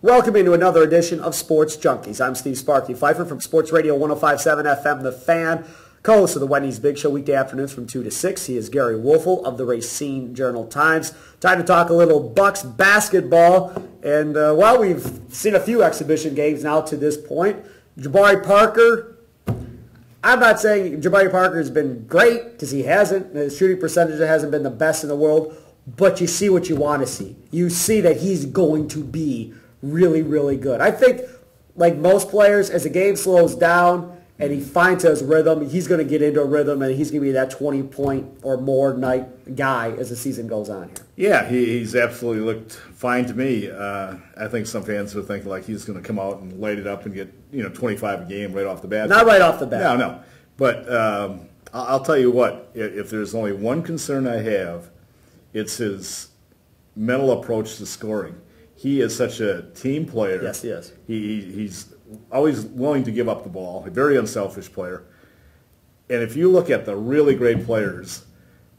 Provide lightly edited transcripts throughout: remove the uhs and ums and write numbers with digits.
Welcome into another edition of Sports Junkies. I'm Steve Sparky Fifer from Sports Radio 105.7 FM, The Fan, co-host of the Wendy's Big Show weekday afternoons from 2 to 6. He is Gery Woelfel of the Racine Journal-Times. Time to talk a little Bucks basketball. And while we've seen a few exhibition games now to this point, Jabari Parker, I'm not saying Jabari Parker has been great because he hasn't. His shooting percentage hasn't been the best in the world, but you see what you want to see. You see that he's going to be really, really good. I think, like most players, as the game slows down and he finds his rhythm, he's going to get into a rhythm and he's going to be that 20-point or more night guy as the season goes on here. Yeah, he's absolutely looked fine to me. I think some fans are thinking like he's going to come out and light it up and get 25 a game right off the bat. Not right off the bat. No. But I'll tell you what, if there's only one concern I have, it's his mental approach to scoring. He is such a team player. Yes, he is. He's always willing to give up the ball, a very unselfish player. And if you look at the really great players,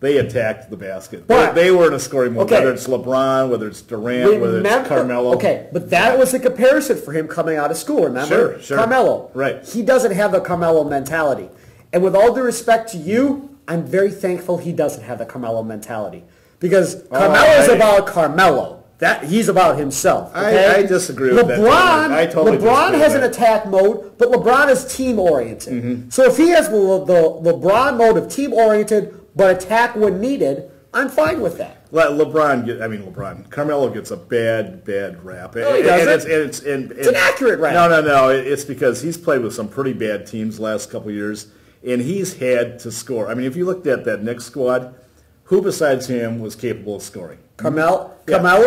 they attacked the basket. But, they were in a scoring mode, okay, whether it's LeBron, whether it's Durant, whether it's Carmelo. Okay, but that was the comparison for him coming out of school, remember? Sure. Carmelo. Right. He doesn't have the Carmelo mentality. And with all due respect to you, I'm very thankful he doesn't have the Carmelo mentality. Because Carmelo is about Carmelo. He's about himself. Okay? I disagree with that. LeBron has an attack mode, but LeBron is team-oriented. Mm-hmm. So if he has the LeBron mode of team-oriented but attack when needed, I'm fine with that. Carmelo gets a bad rap. No, he doesn't. It's an accurate rap. No. It's because he's played with some pretty bad teams the last couple of years, and he's had to score. I mean, if you looked at that Knicks squad, who besides him was capable of scoring? Carmelo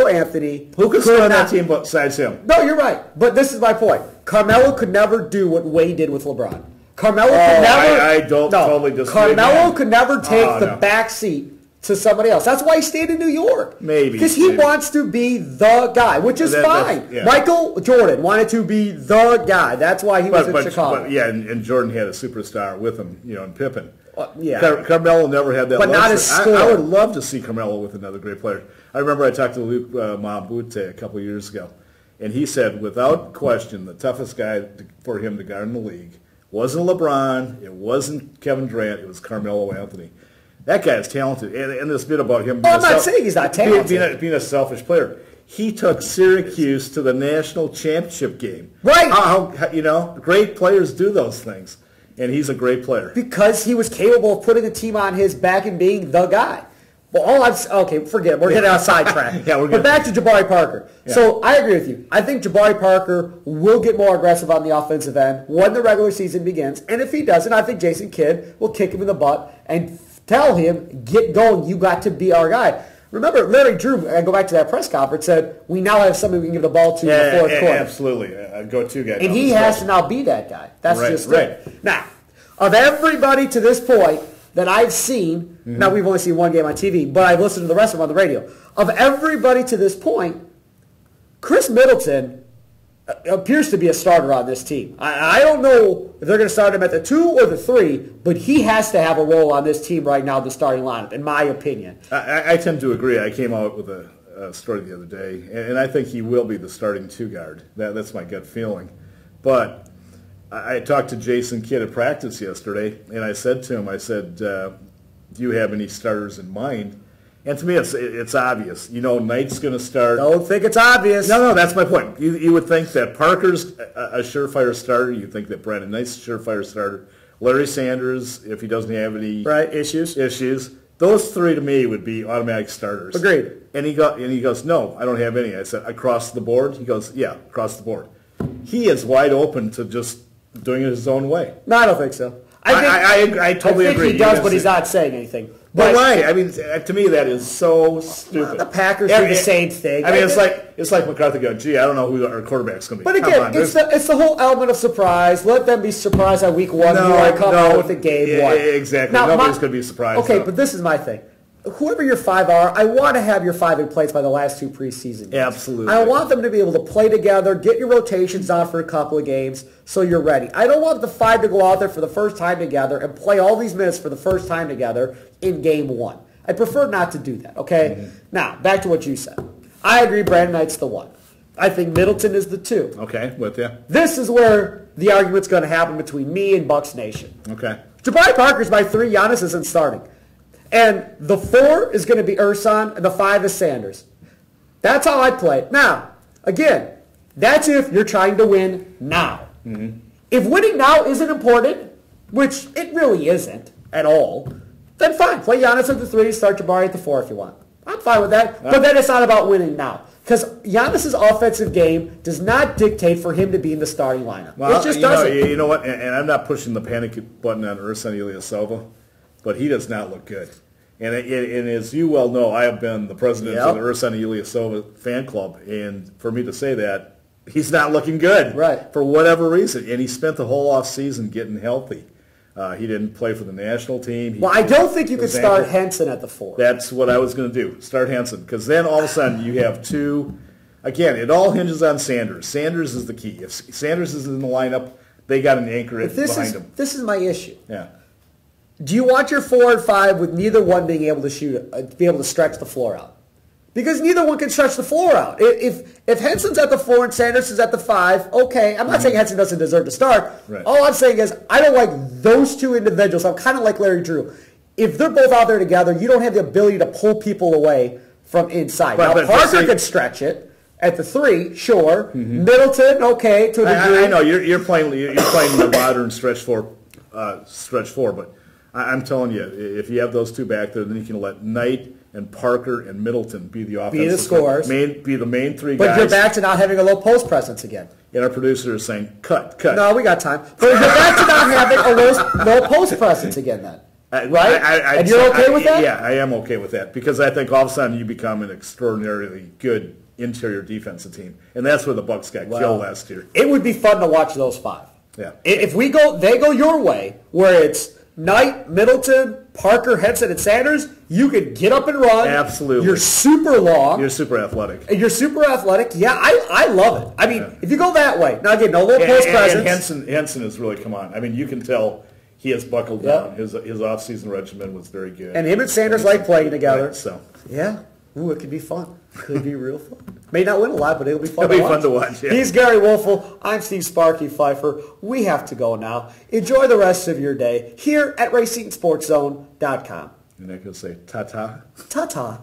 Anthony. Who could score on that team besides him? No, you're right. But this is my point. Carmelo could never do what Wade did with LeBron. I don't totally disagree. Carmelo could never take the back seat to somebody else. That's why he stayed in New York. Maybe. Because he wants to be the guy, which is fine. Yeah. Michael Jordan wanted to be the guy. That's why he was in Chicago. And Jordan had a superstar with him, in Pippen. Carmelo never had that. But luxury. not as score. I would love to see Carmelo with another great player. I remember I talked to Luke Mambute a couple of years ago, and he said, without question, the toughest guy for him to guard in the league wasn't LeBron, it wasn't Kevin Durant, it was Carmelo Anthony. That guy is talented, and this bit about him. I'm not saying he's not talented. Being a selfish player. He took Syracuse to the national championship game. Right. Great players do those things. And he's a great player. Because he was capable of putting a team on his back and being the guy. Well, forget it. We're getting on sidetrack. But back to Jabari Parker. Yeah. So I agree with you. I think Jabari Parker will get more aggressive on the offensive end when the regular season begins. And if he doesn't, I think Jason Kidd will kick him in the butt and tell him, get going. You got to be our guy. Remember, Larry Drew, I go back to that press conference, said, we now have somebody we can give the ball to in the fourth quarter. Absolutely. A go-to guy. And he has to now be that guy. That's just right. it. Now, of everybody to this point that I've seen, now we've only seen one game on TV, but I've listened to the rest of them on the radio. Of everybody to this point, Chris Middleton appears to be a starter on this team. I don't know if they're going to start him at the 2 or the 3, but he has to have a role on this team right now, the starting lineup, in my opinion. I tend to agree. I came out with a story the other day, and I think he will be the starting 2 guard. That's my gut feeling. But I talked to Jason Kidd at practice yesterday, and I said to him, do you have any starters in mind? And to me, it's obvious. Knight's going to start. Don't think it's obvious. No, that's my point. You would think that Parker's a surefire starter. You think that Brandon Knight's a surefire starter. Larry Sanders, if he doesn't have any issues. Those 3 to me would be automatic starters. Agreed. And he goes, no, I don't have any. I said, across the board? He goes, yeah, across the board. He is wide open to just doing it his own way. No, I don't think so. I totally agree. He does, but he's not saying anything. But why? I mean, to me, that is so stupid. The Packers do the same thing. I mean, it's like McCarthy going, gee, I don't know who our quarterback's going to be. But again, it's the whole element of surprise. Let them be surprised on week 1. I come out with the game 1. Exactly. Now, nobody's going to be surprised. Okay, but this is my thing. Whoever your 5 are, I want to have your 5 in place by the last 2 preseason games. Absolutely. I want them to be able to play together, get your rotations on for a couple of games so you're ready. I don't want the 5 to go out there for the first time together and play all these minutes for the first time together in game 1. I prefer not to do that, okay? Mm-hmm. Now, back to what you said. I agree Brandon Knight's the one. I think Middleton is the 2. Okay, with you. This is where the argument's going to happen between me and Bucks Nation. Okay. Jabari Parker's my 3. Giannis isn't starting. And the 4 is going to be Ersan, and the 5 is Sanders. That's how I play. Now, again, that's if you're trying to win now. Mm-hmm. If winning now isn't important, which it really isn't at all, then fine. Play Giannis at the 3, start Jabari at the 4 if you want. I'm fine with that. But then it's not about winning now. Because Giannis' offensive game does not dictate for him to be in the starting lineup. Well, it just doesn't. You know what? And I'm not pushing the panic button on Ersan Ilyasova, but he does not look good. And as you well know, I have been the president of the Ersan Ilyasova fan club. And for me to say that, he's not looking good. Right. For whatever reason. And he spent the whole offseason getting healthy. He didn't play for the national team. I don't think you could start Henson at the 4. That's what I was going to do, start Henson. Because then all of a sudden you have 2. Again, it all hinges on Sanders. Sanders is the key. If Sanders is in the lineup, they got an anchor behind him. This is my issue. Yeah. Do you want your 4 and 5 with neither one being able to shoot, be able to stretch the floor out? Because neither one can stretch the floor out. If Henson's at the 4 and Sanders is at the 5, okay. I'm not saying Henson doesn't deserve to start. Right. All I'm saying is I don't like those 2 individuals. I'm kind of like Larry Drew. If they're both out there together, you don't have the ability to pull people away from inside. Now, Parker can stretch it at the 3, sure. Mm-hmm. Middleton, okay, to a degree. I know you're playing the modern stretch 4, but I'm telling you, if you have those 2 back there, then you can let Knight and Parker and Middleton be the offensive. Be the scorers. Be the main 3 but guys. But you're back to not having a low post presence again. And our producer is saying, cut. No, we got time. But you're back to not having a low post presence again then. Right? And you're okay with that? Yeah, I am okay with that. Because I think all of a sudden you become an extraordinarily good interior defensive team. And that's where the Bucks got killed last year. It would be fun to watch those 5. Yeah. If they go your way, where it's Knight, Middleton, Parker, Henson, and Sanders, you could get up and run. Absolutely. You're super long. You're super athletic. You're super athletic. Yeah, I love it. I mean, if you go that way. Now, again, no little post presence. And Henson has really come on. I mean, you can tell he has buckled down. His off-season regimen was very good. And him and Sanders like playing together. Right, so. Yeah. Ooh, it could be fun. Could be real fun. May not win a lot, but it'll be fun to watch. It'll be fun to watch, yeah. He's Gery Woelfel. I'm Steve Sparky Fifer. We have to go now. Enjoy the rest of your day here at RacinSportsZone.com. And I could say ta-ta. Ta-ta.